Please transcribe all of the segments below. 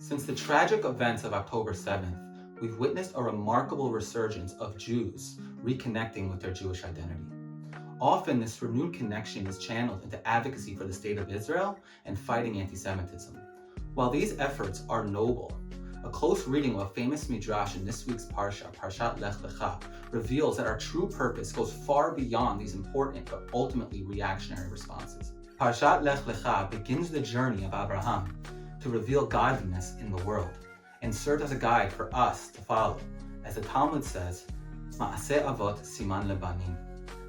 Since the tragic events of October 7th, we've witnessed a remarkable resurgence of Jews reconnecting with their Jewish identity. Often, this renewed connection is channeled into advocacy for the state of Israel and fighting anti-Semitism. While these efforts are noble, a close reading of a famous midrash in this week's Parsha, Parshat Lech Lecha, reveals that our true purpose goes far beyond these important but ultimately reactionary responses. Parshat Lech Lecha begins the journey of Abraham to reveal godliness in the world and serves as a guide for us to follow. As the Talmud says, Ma'aseh avot siman lebanim.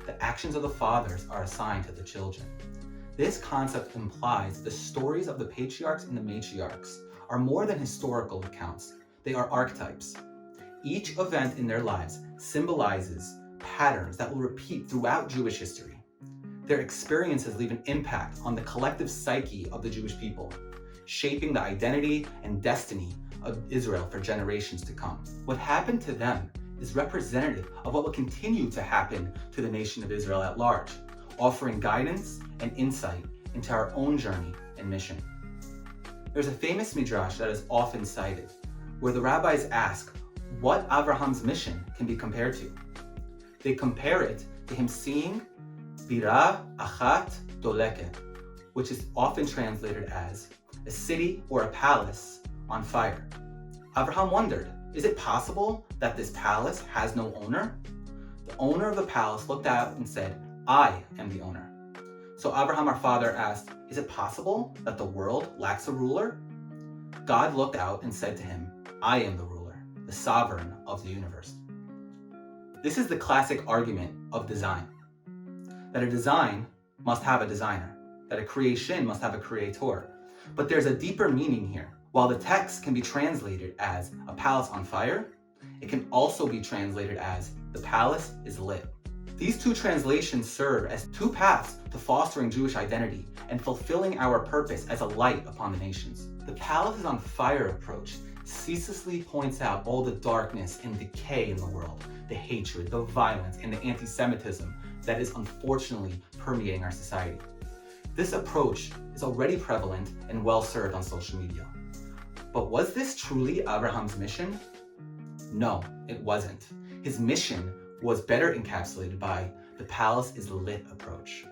The actions of the fathers are a sign to the children. This concept implies the stories of the patriarchs and the matriarchs are more than historical accounts. They are archetypes. Each event in their lives symbolizes patterns that will repeat throughout Jewish history. Their experiences leave an impact on the collective psyche of the Jewish people, shaping the identity and destiny of Israel for generations to come. What happened to them is representative of what will continue to happen to the nation of Israel at large, offering guidance and insight into our own journey and mission. There's a famous midrash that is often cited, where the rabbis ask what Abraham's mission can be compared to. They compare it to him seeing Bira Achat Doleket, which is often translated as a city or a palace on fire. Abraham wondered, is it possible that this palace has no owner? The owner of the palace looked out and said, I am the owner. So Abraham, our father, asked, is it possible that the world lacks a ruler? God looked out and said to him, I am the ruler, the sovereign of the universe. This is the classic argument of design, that a design must have a designer, that a creation must have a creator. But there's a deeper meaning here. While the text can be translated as a palace on fire, it can also be translated as the palace is lit. These two translations serve as two paths to fostering Jewish identity and fulfilling our purpose as a light upon the nations. The palace is on fire approach ceaselessly points out all the darkness and decay in the world, the hatred, the violence, and the anti-Semitism that is unfortunately permeating our society. This approach is already prevalent and well served on social media. But was this truly Abraham's mission? No, it wasn't. His mission was better encapsulated by the palace is lit approach.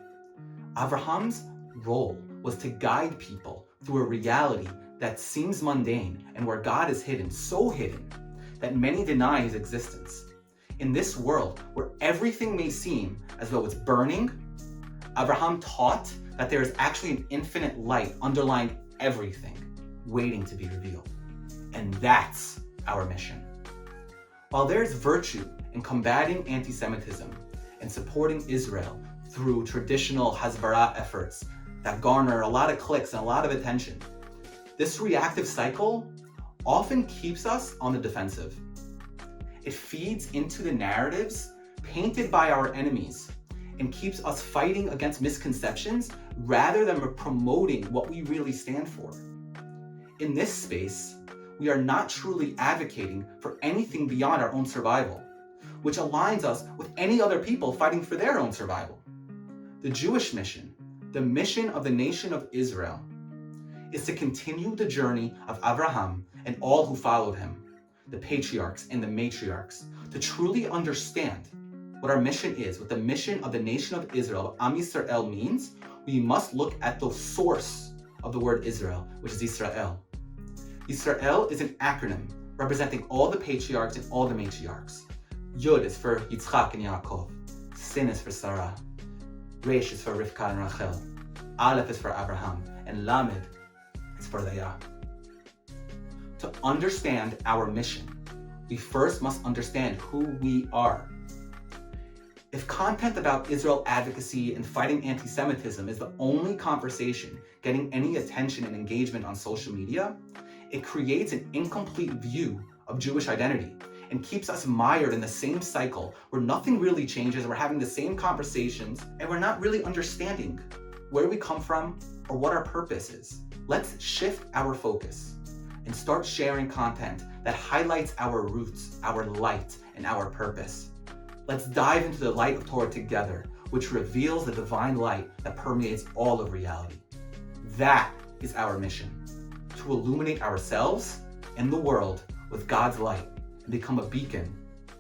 Abraham's role was to guide people through a reality that seems mundane and where God is hidden, so hidden that many deny his existence. In this world where everything may seem as though it's burning, Abraham taught that there is actually an infinite light underlying everything, waiting to be revealed. And that's our mission. While there's virtue in combating anti-Semitism and supporting Israel through traditional Hasbara efforts that garner a lot of clicks and a lot of attention, this reactive cycle often keeps us on the defensive. It feeds into the narratives painted by our enemies and keeps us fighting against misconceptions rather than promoting what we really stand for. In this space, we are not truly advocating for anything beyond our own survival, which aligns us with any other people fighting for their own survival. The Jewish mission, the mission of the nation of Israel, is to continue the journey of Abraham and all who followed him, the patriarchs and the matriarchs, to truly understand what our mission is, what the mission of the nation of Israel, Am Yisrael, means. We must look at the source of the word Israel, which is Israel. Israel is an acronym representing all the patriarchs and all the matriarchs. Yud is for Yitzchak and Yaakov. Sin is for Sarah. Resh is for Rivka and Rachel. Aleph is for Abraham. And Lamed is for Leah. To understand our mission, we first must understand who we are. If content about Israel advocacy and fighting anti-Semitism is the only conversation getting any attention and engagement on social media, it creates an incomplete view of Jewish identity and keeps us mired in the same cycle where nothing really changes, we're having the same conversations, and we're not really understanding where we come from or what our purpose is. Let's shift our focus and start sharing content that highlights our roots, our light, and our purpose. Let's dive into the light of Torah together, which reveals the divine light that permeates all of reality. That is our mission, to illuminate ourselves and the world with God's light and become a beacon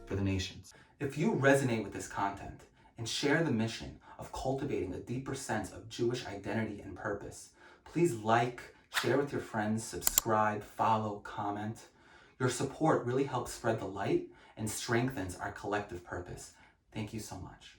for the nations. If you resonate with this content and share the mission of cultivating a deeper sense of Jewish identity and purpose, please like, share with your friends, subscribe, follow, comment. Your support really helps spread the light and strengthens our collective purpose. Thank you so much.